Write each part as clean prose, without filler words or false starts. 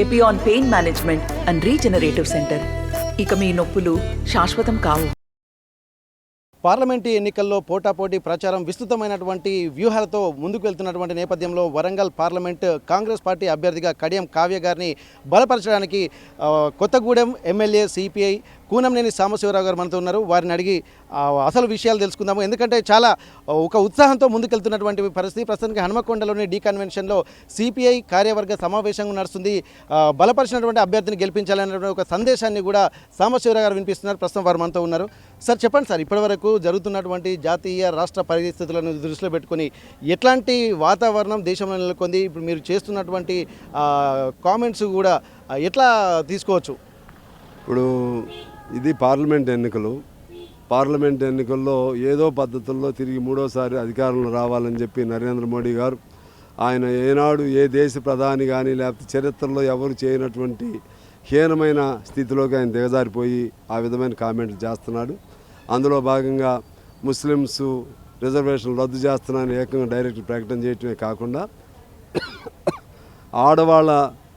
Epione pain management and regenerative centre. ఇక మీ నొప్పులు శాశ్వతం కావు. పార్లమెంటు ఎన్నికల్లో పోటాపోటీ ప్రచారం విస్తృతమైనటువంటి వ్యూహాలతో ముందుకు వెళ్తున్నటువంటి నేపథ్యంలో వరంగల్ పార్లమెంటు కాంగ్రెస్ పార్టీ అభ్యర్థిగా కడియం కావ్య గారిని బలపరచడానికి కొత్తగూడెం ఎమ్మెల్యే సిపిఐ కూనంనేని సాంబశివరావు గారు మనతో ఉన్నారు. వారిని అడిగి అసలు విషయాలు తెలుసుకుందాము. ఎందుకంటే చాలా ఒక ఉత్సాహంతో ముందుకెళ్తున్నటువంటి పరిస్థితి. ప్రస్తుతానికి హనుమకొండలోని డీ కన్వెన్షన్లో సిపిఐ కార్యవర్గ సమావేశం నడుస్తుంది. బలపరిచినటువంటి అభ్యర్థిని గెలిపించాలనేటువంటి ఒక సందేశాన్ని కూడా సాంబశివరావు గారు వినిపిస్తున్నారు. ప్రస్తుతం వారు మనతో ఉన్నారు. సార్ చెప్పండి సార్, ఇప్పటివరకు జరుగుతున్నటువంటి జాతీయ రాష్ట్ర పరిస్థితులను దృష్టిలో పెట్టుకొని ఎట్లాంటి వాతావరణం దేశంలో నెలకొంది? ఇప్పుడు మీరు చేస్తున్నటువంటి కామెంట్స్ కూడా ఎట్లా తీసుకోవచ్చు? ఇప్పుడు ఇది పార్లమెంట్ ఎన్నికలు. పార్లమెంట్ ఎన్నికల్లో ఏదో పద్ధతుల్లో తిరిగి మూడోసారి అధికారంలో రావాలని చెప్పి నరేంద్ర మోడీ గారు ఆయన ఏనాడు ఏ దేశ ప్రధాని కానీ లేకపోతే చరిత్రలో ఎవరు చేయనటువంటి హీనమైన స్థితిలోకి ఆయన దిగజారిపోయి ఆ విధమైన కామెంట్లు చేస్తున్నాడు. అందులో భాగంగా ముస్లిమ్స్ రిజర్వేషన్లు రద్దు చేస్తున్నానని ఏకంగా డైరెక్ట్ ప్రకటన చేయటమే కాకుండా ఆడవాళ్ళ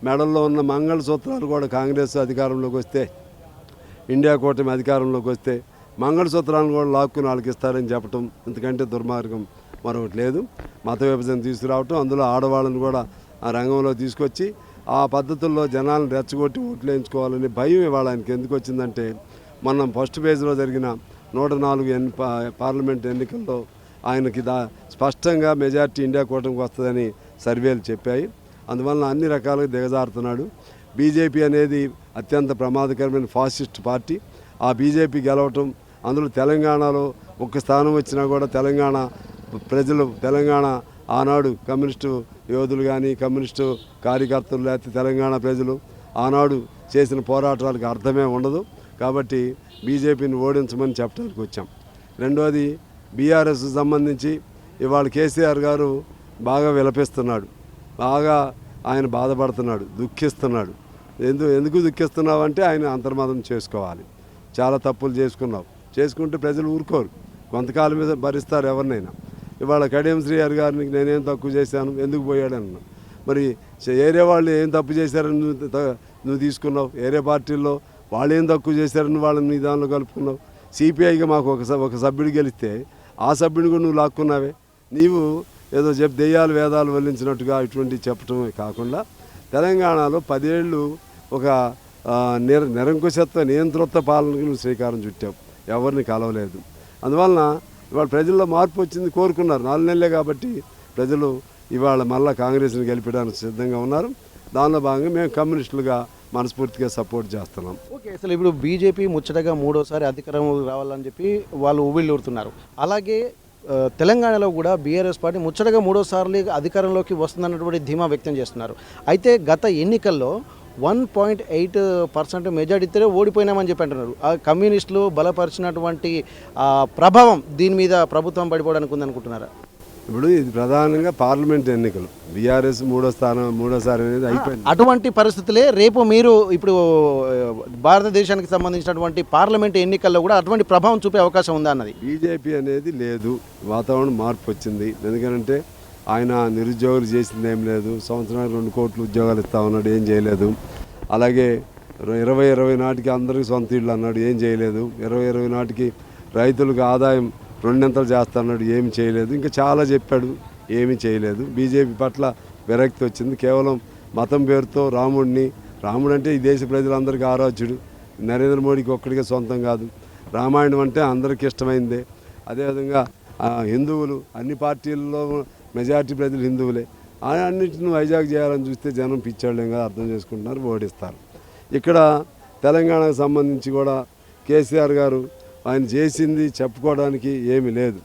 మెడల్లో ఉన్న మంగళసూత్రాలు కూడా కాంగ్రెస్ అధికారంలోకి వస్తే, ఇండియా కూటమి అధికారంలోకి వస్తే మంగళసూత్రాలను కూడా లాక్కుని వాళ్ళకి ఇస్తారని చెప్పటం ఇంతకంటే దుర్మార్గం మరొకటి లేదు. మత విభజన తీసుకురావటం, అందులో ఆడవాళ్ళని కూడా ఆ రంగంలో తీసుకొచ్చి ఆ పద్ధతుల్లో జనాలను రెచ్చగొట్టి ఓట్లు వేయించుకోవాలని భయం ఇవాళ ఆయనకి ఎందుకు వచ్చిందంటే, మొన్న ఫస్ట్ ఫేజ్లో జరిగిన 104 పార్లమెంట్ ఎన్నికల్లో ఆయనకి స్పష్టంగా మెజార్టీ ఇండియా కూటమికి వస్తుందని సర్వేలు చెప్పాయి. అందువలన అన్ని రకాలుగా దిగజారుతున్నాడు. బీజేపీ అనేది అత్యంత ప్రమాదకరమైన ఫాసిస్ట్ పార్టీ. ఆ బీజేపీ గెలవటం, అందులో తెలంగాణలో ఒక్క స్థానం వచ్చినా కూడా తెలంగాణ ప్రజలు, తెలంగాణ ఆనాడు కమ్యూనిస్టు యోధులు కానీ కమ్యూనిస్టు కార్యకర్తలు లేకపోతే తెలంగాణ ప్రజలు ఆనాడు చేసిన పోరాటాలకు అర్థమే ఉండదు. కాబట్టి బీజేపీని ఓడించమని చెప్పడానికి వచ్చాం. రెండోది, బీఆర్ఎస్ సంబంధించి ఇవాళ కేసీఆర్ గారు బాగా విలపిస్తున్నాడు, బాగా ఆయన బాధపడుతున్నాడు, దుఃఖిస్తున్నాడు. ఎందుకు దుఃఖిస్తున్నావు అంటే ఆయన అంతర్మతం చేసుకోవాలి. చాలా తప్పులు చేసుకుంటే ప్రజలు ఊరుకోరు, కొంతకాలం మీద భరిస్తారు ఎవరినైనా. ఇవాళ కడియం శ్రీహరి గారిని నేనేం తక్కువ చేశాను, ఎందుకు పోయాడన్నా, మరి ఏరే వాళ్ళు ఏం తప్పు చేశారని నువ్వు తీసుకున్నావు, ఏరే పార్టీల్లో వాళ్ళు ఏం తక్కువ చేశారని వాళ్ళని నీ దానిలో కలుపుకున్నావు. సిపిఐగా మాకు ఒక సభ్యుడు గెలిస్తే ఆ సభ్యుడిని కూడా నువ్వు లాక్కున్నావే. నీవు ఏదో దెయ్యాలు వేదాలు వల్లించినట్టుగా ఇటువంటివి చెప్పటమే కాకుండా తెలంగాణలో 10 ఏళ్ళు ఒక నిరంకుశత్వ నియంతృత్వ పాలనకు నువ్వు శ్రీకారం చుట్టావు, ఎవరిని కలవలేదు. అందువలన ఇవాళ ప్రజల్లో మార్పు వచ్చింది, కోరుకున్నారు. 4 నెలలే కాబట్టి ప్రజలు ఇవాళ మళ్ళీ కాంగ్రెస్ని గెలిపడానికి సిద్ధంగా ఉన్నారు. దానిలో భాగంగా మేము కమ్యూనిస్టులుగా మనస్ఫూర్తిగా సపోర్ట్ చేస్తున్నాం. ఓకే, అసలు ఇప్పుడు బీజేపీ ముచ్చటగా 3వసారి అధికారం రావాలని చెప్పి వాళ్ళు ఊబిళ్ళూరుతున్నారు. అలాగే తెలంగాణలో కూడా బీఆర్ఎస్ పార్టీ ముచ్చటగా 3వసారి అధికారంలోకి వస్తుందన్నటువంటి ధీమా వ్యక్తం చేస్తున్నారు. అయితే గత ఎన్నికల్లో 1.8% మెజారిటీతో ఓడిపోయినామని చెప్పి అంటున్నారు. ఆ కమ్యూనిస్టులు బలపరిచినటువంటి ప్రభావం దీని మీద ప్రభుత్వం పడిపోవడానికి ఉందనుకుంటున్నారా? ఇప్పుడు ఇది ప్రధానంగా పార్లమెంట్ ఎన్నికలు, బీఆర్ఎస్ మూడోసారి అనేది అయిపోయింది. అటువంటి పరిస్థితులే రేపు మీరు ఇప్పుడు భారతదేశానికి సంబంధించినటువంటి పార్లమెంట్ ఎన్నికల్లో కూడా అటువంటి ప్రభావం చూపే అవకాశం ఉందా అన్నది. బీజేపీ అనేది లేదు, వాతావరణం మార్పు వచ్చింది. ఎందుకంటే ఆయన నిరుద్యోగులు చేసింది ఏం లేదు, సంవత్సరానికి 2 కోట్ల ఉద్యోగాలు ఇస్తా ఉన్నాడు, ఏం చేయలేదు. అలాగే 2020 నాటికి అందరికీ సొంత ఇళ్ళు అన్నాడు, ఏం చేయలేదు. 2020 నాటికి రైతులకు ఆదాయం 2 చేస్తాడు, ఏమి చేయలేదు. ఇంకా చాలా చెప్పాడు, ఏమీ చేయలేదు. బీజేపీ పట్ల విరక్తి వచ్చింది. కేవలం మతం పేరుతో రాముడు అంటే ఈ దేశ ప్రజలందరికీ ఆరాధ్యుడు, నరేంద్ర మోడీకి ఒక్కడికే సొంతం కాదు. రామాయణం అంటే అందరికీ ఇష్టమైందే. అదేవిధంగా హిందువులు, అన్ని పార్టీల్లో మెజారిటీ ప్రజలు హిందువులే. అన్నింటిని వైజాగ్ చేయాలని చూస్తే జనం పిచ్చాళ్ళంగా అర్థం చేసుకుంటున్నారు, ఓడిస్తారు. ఇక్కడ తెలంగాణకు సంబంధించి కూడా కేసీఆర్ గారు ఆయన చేసింది చెప్పుకోవడానికి ఏమీ లేదు.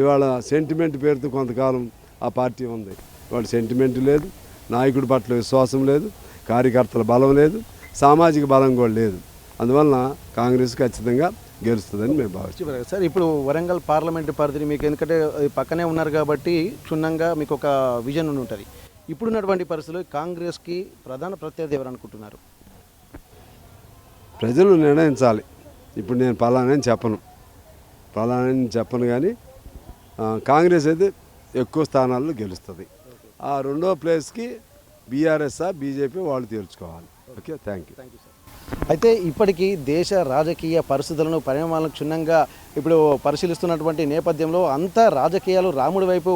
ఇవాళ సెంటిమెంట్ పేరుతో కొంతకాలం ఆ పార్టీ ఉంది, ఇవాళ సెంటిమెంట్ లేదు, నాయకుడి పట్ల విశ్వాసం లేదు, కార్యకర్తల బలం లేదు, సామాజిక బలం కూడా లేదు. అందువలన కాంగ్రెస్ ఖచ్చితంగా గెలుస్తుందని మేము భావిస్తాం. సార్, ఇప్పుడు వరంగల్ పార్లమెంటు పరిధిని మీకు ఎందుకంటే పక్కనే ఉన్నారు కాబట్టి క్షుణ్ణంగా మీకు ఒక విజన్ ఉంటుంది. ఇప్పుడున్నటువంటి పరిస్థితుల్లో కాంగ్రెస్కి ప్రధాన ప్రత్యర్థి ఎవరు అనుకుంటున్నారు? ప్రజలు నిర్ణయించాలి. ఇప్పుడు నేను పలానని చెప్పను కానీ కాంగ్రెస్ అయితే ఎక్కువ స్థానాల్లో గెలుస్తుంది. ఆ 2వ ప్లేస్కి బీఆర్ఎస్ఆ బీజేపీ వాళ్ళు తేల్చుకోవాలి. Okay, thank you. అయితే ఇప్పటికీ దేశ రాజకీయ పరిస్థితులను పరిణామాలను క్షుణ్ణంగా ఇప్పుడు పరిశీలిస్తున్నటువంటి నేపథ్యంలో అంతా రాజకీయాలు రాముడి వైపు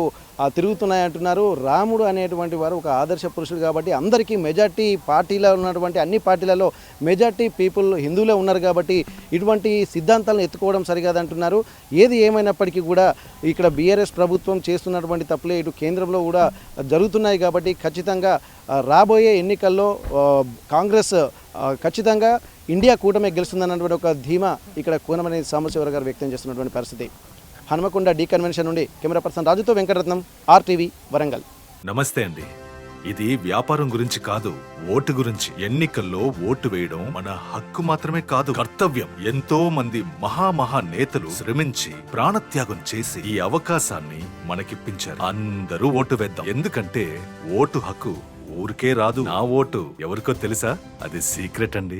తిరుగుతున్నాయంటున్నారు. రాముడు అనేటువంటి వారు ఒక ఆదర్శ పురుషుడు కాబట్టి అందరికీ మెజార్టీ పార్టీలో ఉన్నటువంటి అన్ని పార్టీలలో మెజార్టీ పీపుల్ హిందువులే ఉన్నారు కాబట్టి ఇటువంటి సిద్ధాంతాలను ఎత్తుకోవడం సరికాదంటున్నారు. ఏది ఏమైనప్పటికీ కూడా ఇక్కడ బీఆర్ఎస్ ప్రభుత్వం చేస్తున్నటువంటి తప్పులే ఇటు కేంద్రంలో కూడా జరుగుతున్నాయి కాబట్టి ఖచ్చితంగా రాబోయే ఎన్నికల్లో కాంగ్రెస్ ఖచ్చితంగా ఇండియా కూటమి గెలుస్తుందన్నటువంటి ఒక ధీమా ఇక్కడ కూనమనేని సాంబశివరావు గారు వ్యక్తం చేస్తున్నటువంటి పరిస్థితి. హనుమకొండ డి కన్వెన్షన్ నుండి కెమెరా పర్సన్ రాజుతో వెంకటరత్నం, RTV వరంగల్. నమస్తే అండి. ఇది వ్యాపారం గురించి కాదు, ఓటు గురించి. ఎన్నికల్లో ఓటు వేయడం మన హక్కు మాత్రమే కాదు, కర్తవ్యం. ఎంతో మంది మహా నేతలు శ్రమించి ప్రాణత్యాగం చేసి ఈ అవకాశాన్ని మనకిప్పించారు. అందరూ ఓటు వేద్దాం. ఎందుకంటే ఓటు హక్కు ఊరికే రాదు. నా ఓటు ఎవరికో తెలుసా? అది సీక్రెట్ అండి.